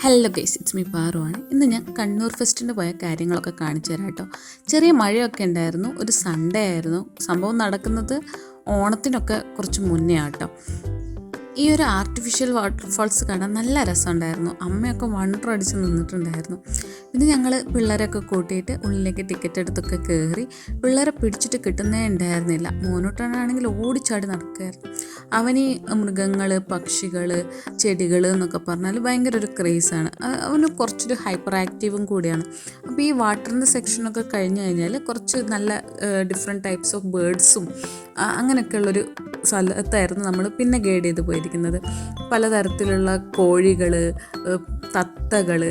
Hello guys, it's me Paru ആണ്. ഇന്ന് ഞാൻ കണ്ണൂർ ഫെസ്റ്റിന് പോയ കാര്യങ്ങളൊക്കെ കാണിച്ചു തരാം കേട്ടോ. ചെറിയ മഴയൊക്കെ ഉണ്ടായിരുന്നു, ഒരു സൺഡേ ആയിരുന്നു. സംഭവം നടക്കുന്നത് ഓണത്തിനൊക്കെ കുറച്ച് മുന്നേ ആട്ടോ. ഈ ഒരു ആർട്ടിഫിഷ്യൽ വാട്ടർഫാൾസ് കാണാൻ നല്ല രസമുണ്ടായിരുന്നു. അമ്മയൊക്കെ വണ്ടർ അടിച്ച് നിന്നിട്ടുണ്ടായിരുന്നു. പിന്നെ ഞങ്ങൾ പിള്ളേരൊക്കെ കൂട്ടിയിട്ട് ഉള്ളിലേക്ക് ടിക്കറ്റ് എടുത്തൊക്കെ കയറി. പിള്ളേരെ പിടിച്ചിട്ട് കിട്ടുന്നേ ഉണ്ടായിരുന്നില്ല. മോനോട്ടാണെങ്കിൽ ഓടിച്ചാടി നടക്കുകയായിരുന്നു. അവന് മൃഗങ്ങൾ, പക്ഷികൾ, ചെടികൾ എന്നൊക്കെ പറഞ്ഞാൽ ഭയങ്കര ഒരു ക്രേസാണ്. അവന് കുറച്ചൊരു ഹൈപ്പർ ആക്റ്റീവും കൂടിയാണ്. അപ്പോൾ ഈ വാട്ടറിൻ്റെ സെക്ഷനൊക്കെ കഴിഞ്ഞ് കഴിഞ്ഞാൽ കുറച്ച് നല്ല ഡിഫറെൻറ്റ് ടൈപ്സ് ഓഫ് ബേർഡ്സും അങ്ങനെയൊക്കെയുള്ളൊരു സ്ഥലത്തായിരുന്നു നമ്മൾ പിന്നെ ഗൈഡ് ചെയ്ത് പോയിരിക്കുന്നത്. പലതരത്തിലുള്ള കോഴികൾ, തത്തകൾ,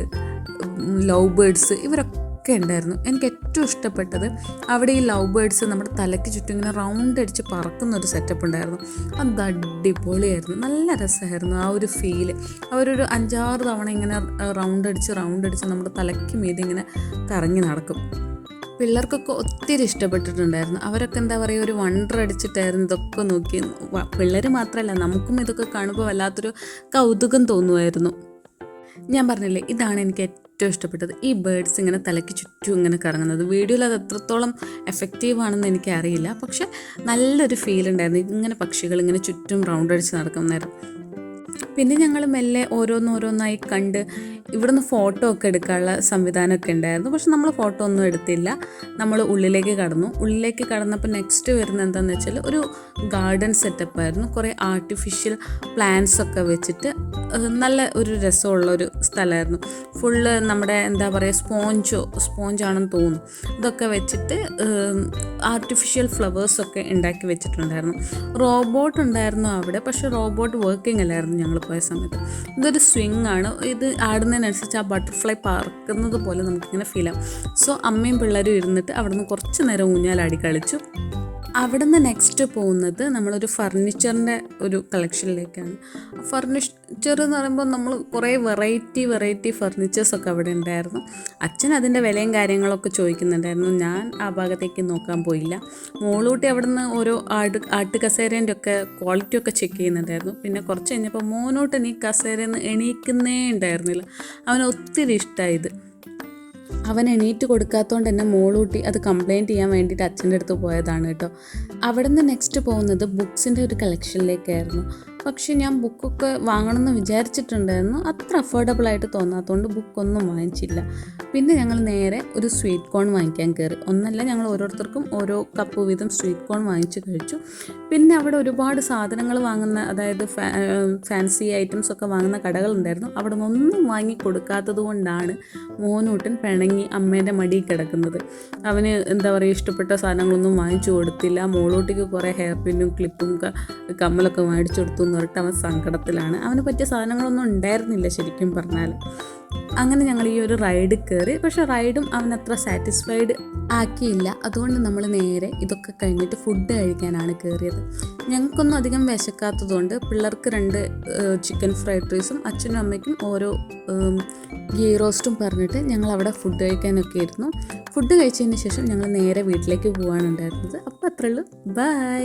ലവ് ബേർഡ്സ് ഇവരൊക്കെ ഉണ്ടായിരുന്നു. എനിക്ക് ഏറ്റവും ഇഷ്ടപ്പെട്ടത് അവിടെ ഈ ലവ് ബേർഡ്സ് നമ്മുടെ തലയ്ക്ക് ചുറ്റും ഇങ്ങനെ റൗണ്ട് അടിച്ച് പറക്കുന്നൊരു സെറ്റപ്പ് ഉണ്ടായിരുന്നു. അത് അടിപൊളിയായിരുന്നു, നല്ല രസമായിരുന്നു ആ ഒരു ഫീല്. അവരൊരു 5-6 തവണ ഇങ്ങനെ റൗണ്ട് അടിച്ച് നമ്മുടെ തലയ്ക്ക് മീതെ ഇങ്ങനെ കറങ്ങി നടക്കും. പിള്ളേർക്കൊക്കെ ഒത്തിരി ഇഷ്ടപ്പെട്ടിട്ടുണ്ടായിരുന്നു. അവരൊക്കെ എന്താ പറയുക, ഒരു വണ്ടർ അടിച്ചിട്ടായിരുന്നു ഇതൊക്കെ നോക്കി. പിള്ളേർ മാത്രമല്ല, നമുക്കും ഇതൊക്കെ കാണുമ്പോൾ വല്ലാത്തൊരു കൗതുകം തോന്നുമായിരുന്നു. ഞാൻ പറഞ്ഞില്ലേ, ഇതാണ് എനിക്ക് ഏറ്റവും ഇഷ്ടപ്പെട്ടത്. ഈ ബേർഡ്സ് ഇങ്ങനെ തലയ്ക്ക് ചുറ്റും ഇങ്ങനെ കറങ്ങുന്നത്. വീഡിയോയിൽ അത് എത്രത്തോളം എഫക്റ്റീവാണെന്ന് എനിക്കറിയില്ല, പക്ഷെ നല്ലൊരു ഫീൽ ഉണ്ടായിരുന്നു. ഇങ്ങനെ പക്ഷികൾ ഇങ്ങനെ ചുറ്റും റൗണ്ട് അടിച്ച് നടക്കുന്നതായിരുന്നു. പിന്നെ ഞങ്ങൾ മെല്ലെ ഓരോന്നോരോന്നായി കണ്ട് ഇവിടുന്ന് ഫോട്ടോ ഒക്കെ എടുക്കാനുള്ള സംവിധാനമൊക്കെ ഉണ്ടായിരുന്നു. പക്ഷെ നമ്മൾ ഫോട്ടോ ഒന്നും എടുത്തില്ല. നമ്മൾ ഉള്ളിലേക്ക് കടന്നപ്പോൾ നെക്സ്റ്റ് വരുന്നത് എന്താണെന്ന് വെച്ചാൽ ഒരു ഗാർഡൻ സെറ്റപ്പായിരുന്നു. കുറേ ആർട്ടിഫിഷ്യൽ പ്ലാന്റ്സ് ഒക്കെ വെച്ചിട്ട് നല്ല ഒരു രസമുള്ളൊരു സ്ഥലമായിരുന്നു. ഫുള്ള് നമ്മുടെ എന്താ പറയുക, സ്പോഞ്ചാണെന്ന് തോന്നുന്നു. ഇതൊക്കെ വെച്ചിട്ട് ആർട്ടിഫിഷ്യൽ ഫ്ലവേഴ്സൊക്കെ ഉണ്ടാക്കി വെച്ചിട്ടുണ്ടായിരുന്നു. റോബോട്ട് ഉണ്ടായിരുന്നു അവിടെ, പക്ഷേ റോബോട്ട് വർക്കിംഗ് അല്ലായിരുന്നു ഞങ്ങൾ പോയ സമയത്ത്. ഇതൊരു സ്വിങ് ആണ്. ഇത് ആടുന്നതിനനുസരിച്ച് ആ ബട്ടർഫ്ലൈ പറക്കുന്നത് പോലെ നമുക്കിങ്ങനെ ഫീൽ ആവും. സോ അമ്മയും പിള്ളേരും ഇരുന്നിട്ട് അവിടെ നിന്ന് കുറച്ച് നേരം ഊഞ്ഞാലാടി കളിച്ചു. അവിടെ നിന്ന് നെക്സ്റ്റ് പോകുന്നത് നമ്മളൊരു ഫർണിച്ചറിൻ്റെ ഒരു കളക്ഷനിലേക്കാണ്. ഫർണിച്ചർ എന്ന് പറയുമ്പോൾ നമ്മൾ കുറേ വെറൈറ്റി ഫർണിച്ചേഴ്സൊക്കെ അവിടെ ഉണ്ടായിരുന്നു. അച്ഛൻ അതിൻ്റെ വിലയും കാര്യങ്ങളൊക്കെ ചോദിക്കുന്നുണ്ടായിരുന്നു. ഞാൻ ആ ഭാഗത്തേക്ക് നോക്കാൻ പോയില്ല. മോളൂട്ടി അവിടെ നിന്ന് ഓരോ ആട്ടുകസേരേൻ്റെ ഒക്കെ ക്വാളിറ്റി ഒക്കെ ചെക്ക് ചെയ്യുന്നുണ്ടായിരുന്നു. പിന്നെ കുറച്ച് കഴിഞ്ഞപ്പോൾ മോനോട്ട് ഈ കസേരയിൽ നിന്ന് എണീക്കുന്നേ ഉണ്ടായിരുന്നില്ല. അവന് ഒത്തിരി ഇഷ്ടമായത്. അവൻ എണീറ്റ് കൊടുക്കാത്തതുകൊണ്ട് തന്നെ മോളൂട്ടി അത് കംപ്ലയിൻറ്റ് ചെയ്യാൻ വേണ്ടിയിട്ട് അച്ഛൻ്റെ അടുത്ത് പോയതാണ് കേട്ടോ. അവിടെ നിന്ന് നെക്സ്റ്റ് പോകുന്നത് ബുക്സിൻ്റെ ഒരു കളക്ഷനിലേക്കായിരുന്നു. പക്ഷേ ഞാൻ ബുക്കൊക്കെ വാങ്ങണമെന്ന് വിചാരിച്ചിട്ടുണ്ടായിരുന്നു. അത്ര അഫോർഡബിളായിട്ട് തോന്നാത്തതുകൊണ്ട് ബുക്കൊന്നും വാങ്ങിച്ചില്ല. പിന്നെ ഞങ്ങൾ നേരെ ഒരു സ്വീറ്റ് കോൺ വാങ്ങിക്കാൻ കയറി. ഒന്നല്ല, ഞങ്ങൾ ഓരോരുത്തർക്കും ഓരോ കപ്പ് വീതം സ്വീറ്റ് കോൺ വാങ്ങിച്ച് കഴിച്ചു. പിന്നെ അവിടെ ഒരുപാട് സാധനങ്ങൾ വാങ്ങുന്ന, അതായത് ഫാൻസി ഐറ്റംസ് ഒക്കെ വാങ്ങുന്ന കടകളുണ്ടായിരുന്നു. അവിടെ നിന്നൊന്നും വാങ്ങി കൊടുക്കാത്തത് കൊണ്ടാണ് മോനൂട്ടൻ പിണങ്ങി അമ്മേൻ്റെ മടിയിൽ കിടക്കുന്നത്. അവന് എന്താ പറയുക, ഇഷ്ടപ്പെട്ട സാധനങ്ങളൊന്നും വാങ്ങിച്ചു കൊടുത്തില്ല. മോളൂട്ടിക്ക് കുറേ ഹെയർ പിന്നും ക്ലിപ്പും കമ്മലൊക്കെ വാങ്ങിച്ചു കൊടുത്തു എന്ന് പറഞ്ഞിട്ട് അവൻ സങ്കടത്തിലാണ്. അവന് പറ്റിയ സാധനങ്ങളൊന്നും ഉണ്ടായിരുന്നില്ല ശരിക്കും പറഞ്ഞാൽ. അങ്ങനെ ഞങ്ങൾ ഈ ഒരു റൈഡ് കയറി. പക്ഷേ റൈഡും അവനത്ര സാറ്റിസ്ഫൈഡ് ആക്കിയില്ല. അതുകൊണ്ട് നമ്മൾ നേരെ ഇതൊക്കെ കഴിഞ്ഞിട്ട് ഫുഡ് കഴിക്കാനാണ് കയറിയത്. ഞങ്ങൾക്കൊന്നും അധികം വിശക്കാത്തതുകൊണ്ട് പിള്ളേർക്ക് 2 ചിക്കൻ ഫ്രൈഡ് റൈസും അച്ഛനും അമ്മയ്ക്കും ഓരോ ഗീ റോസ്റ്റും പറഞ്ഞിട്ട് ഞങ്ങൾ അവിടെ ഫുഡ് കഴിക്കാനൊക്കെ ഇരുന്നു. ഫുഡ് കഴിച്ചതിന് ശേഷം ഞങ്ങൾ നേരെ വീട്ടിലേക്ക് പോകാനുണ്ടായിരുന്നത്. അപ്പോൾ അത്രയുള്ളൂ. ബൈ.